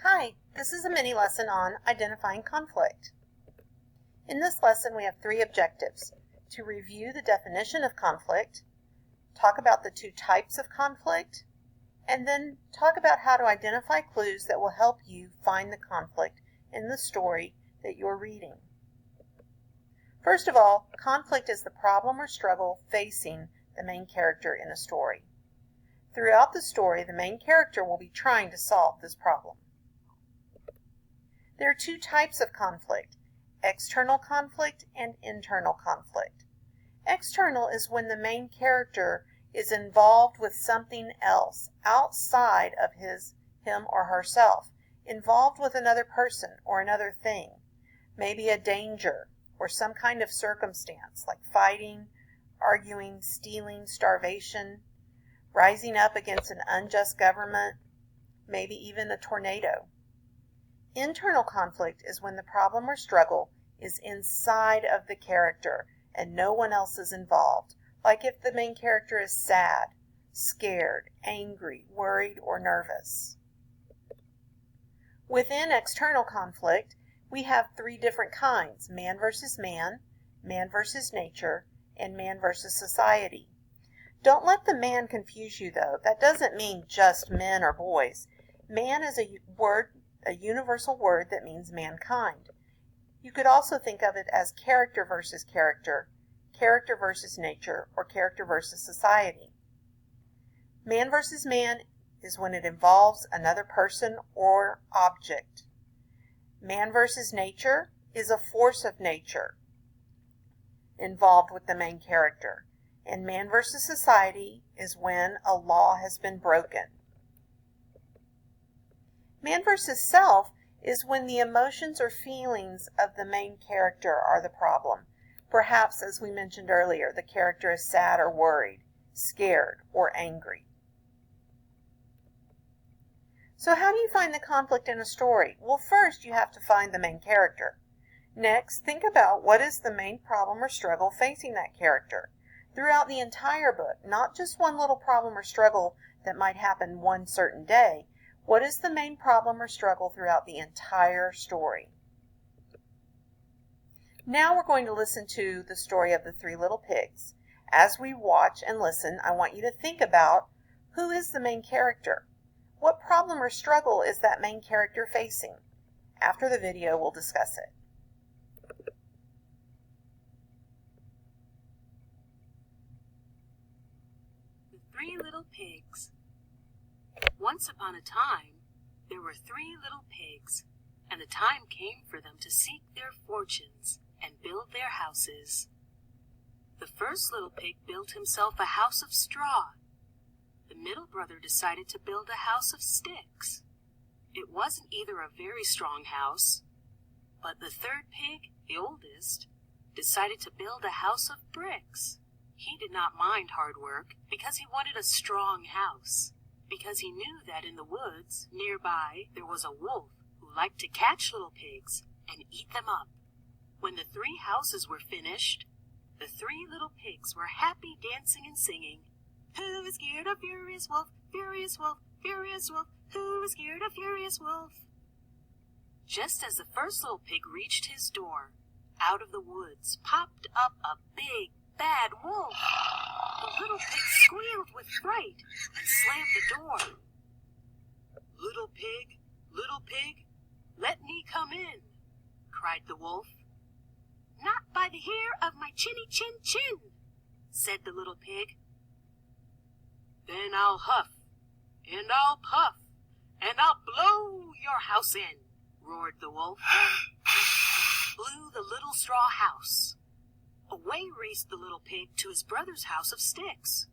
Hi, this is a mini lesson on identifying conflict. In this lesson, we have three objectives: to review the definition of conflict, talk about the two types of conflict, and then talk about how to identify clues that will help you find the conflict in the story that you're reading. First of all, conflict is the problem or struggle facing the main character in a story. Throughout the story, the main character will be trying to solve this problem. There are two types of conflict: external conflict and internal conflict. External is when the main character is involved with something else outside of him or herself, involved with another person or another thing, maybe a danger or some kind of circumstance like fighting, arguing, stealing, starvation, rising up against an unjust government, maybe even a tornado. Internal conflict is when the problem or struggle is inside of the character and no one else is involved, like if the main character is sad, scared, angry, worried, or nervous. Within external conflict, we have three different kinds: man versus man versus nature, and man versus society. Don't let the man confuse you, though. That doesn't mean just men or boys. Man is a universal word that means mankind. You could also think of it as character versus character versus nature, or character versus society. Man versus man is when it involves another person or object. Man versus nature is a force of nature involved with the main character. And man versus society is when a law has been broken. Man versus self is when the emotions or feelings of the main character are the problem. Perhaps, as we mentioned earlier, the character is sad or worried, scared, or angry. So how do you find the conflict in a story? Well, first you have to find the main character. Next, think about what is the main problem or struggle facing that character throughout the entire book, not just one little problem or struggle that might happen one certain day. What is the main problem or struggle throughout the entire story? Now we're going to listen to the story of the Three Little Pigs. As we watch and listen, I want you to think about who is the main character. What problem or struggle is that main character facing? After the video, we'll discuss it. The Three Little Pigs. Once upon a time, there were three little pigs, and the time came for them to seek their fortunes and build their houses. The first little pig built himself a house of straw. The middle brother decided to build a house of sticks. It wasn't either a very strong house, but the third pig, the oldest, decided to build a house of bricks. He did not mind hard work because he wanted a strong house, because he knew that in the woods nearby there was a wolf who liked to catch little pigs and eat them up. When the three houses were finished, the three little pigs were happy dancing and singing, "Who is scared of Furious Wolf, Furious Wolf, Furious Wolf? Who is scared of Furious Wolf?" Just as the first little pig reached his door, out of the woods popped up a big, bad wolf. The little pig squealed with fright and slammed the door. Little pig, let me come in," cried the wolf. "Not by the hair of my chinny chin chin," said the little pig. "Then I'll huff, and I'll puff, and I'll blow your house in," roared the wolf. Blew the little straw house. Away raced the little pig to his brother's house of sticks.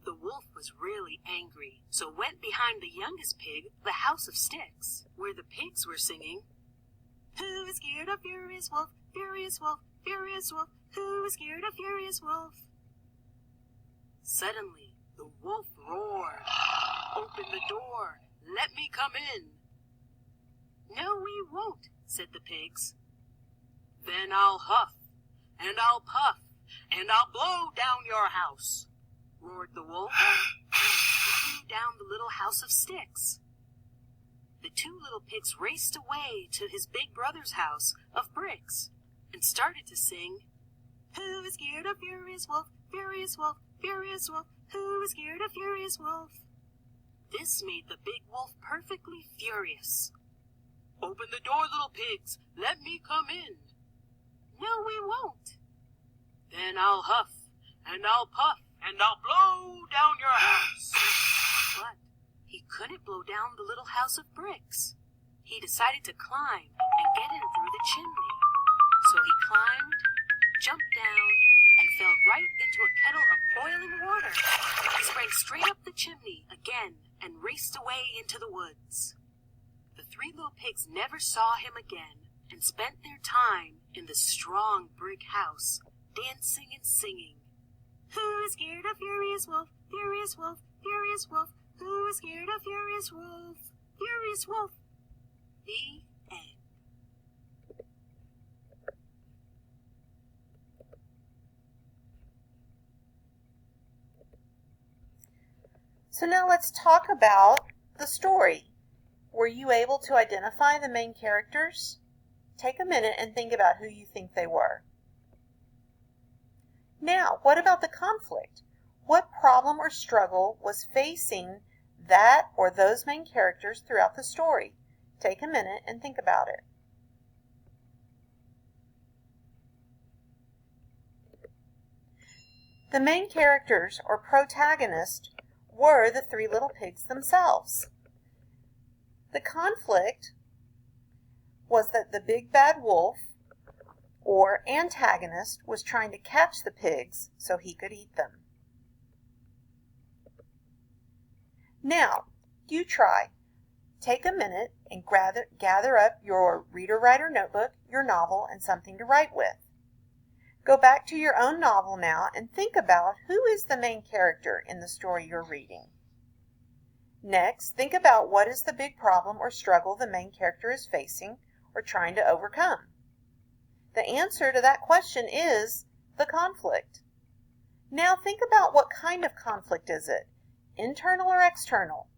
The wolf was really angry, so went behind the youngest pig, the house of sticks, where the pigs were singing, "Who is scared of Furious Wolf, Furious Wolf, Furious Wolf? Who is scared of Furious Wolf?" Suddenly, the wolf roared, "Open the door, let me come in." "No, we won't," said the pigs. "Then I'll huff, and I'll puff, and I'll blow down your house," roared the wolf. Blew down the little house of sticks. The the two little pigs raced away to his big brother's house of bricks and started to sing, "Who is scared of Furious Wolf, Furious Wolf, Furious Wolf? Who is scared of Furious Wolf?" This made the big wolf perfectly furious. "Open the door, little pigs. Let me come in." "No, we won't." "Then I'll huff, and I'll puff, and I'll blow down your house." But he couldn't blow down the little house of bricks. He decided to climb and get in through the chimney. So he climbed, jumped down, and fell right into a kettle of boiling water. He sprang straight up the chimney again and raced away into the woods. The three little pigs never saw him again and spent their time in the strong brick house, dancing and singing, "Who is scared of Furious Wolf, Furious Wolf, Furious Wolf? Who is scared of Furious Wolf, Furious Wolf?" The end. So now let's talk about the story. Were you able to identify the main characters? Take a minute and think about who you think they were. Now, what about the conflict? What problem or struggle was facing that or those main characters throughout the story? Take a minute and think about it. The main characters or protagonists were the three little pigs themselves. The conflict was that the big bad wolf or antagonist was trying to catch the pigs so he could eat them. Now, you try. Take a minute and gather up your reader-writer notebook, your novel, and something to write with. Go back to your own novel now and think about who is the main character in the story you're reading. Next, think about what is the big problem or struggle the main character is facing or trying to overcome. The answer to that question is the conflict. Now think about what kind of conflict is it? Internal or external?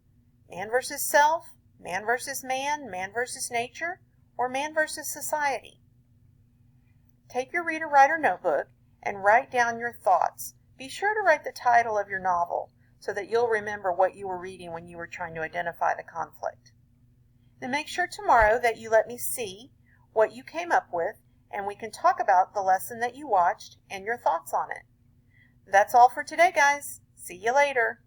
Man versus self? Man versus man? Man versus nature? Or man versus society? Take your reader-writer notebook and write down your thoughts. Be sure to write the title of your novel so that you'll remember what you were reading when you were trying to identify the conflict. Then make sure tomorrow that you let me see what you came up with and we can talk about the lesson that you watched and your thoughts on it. That's all for today, guys. See you later.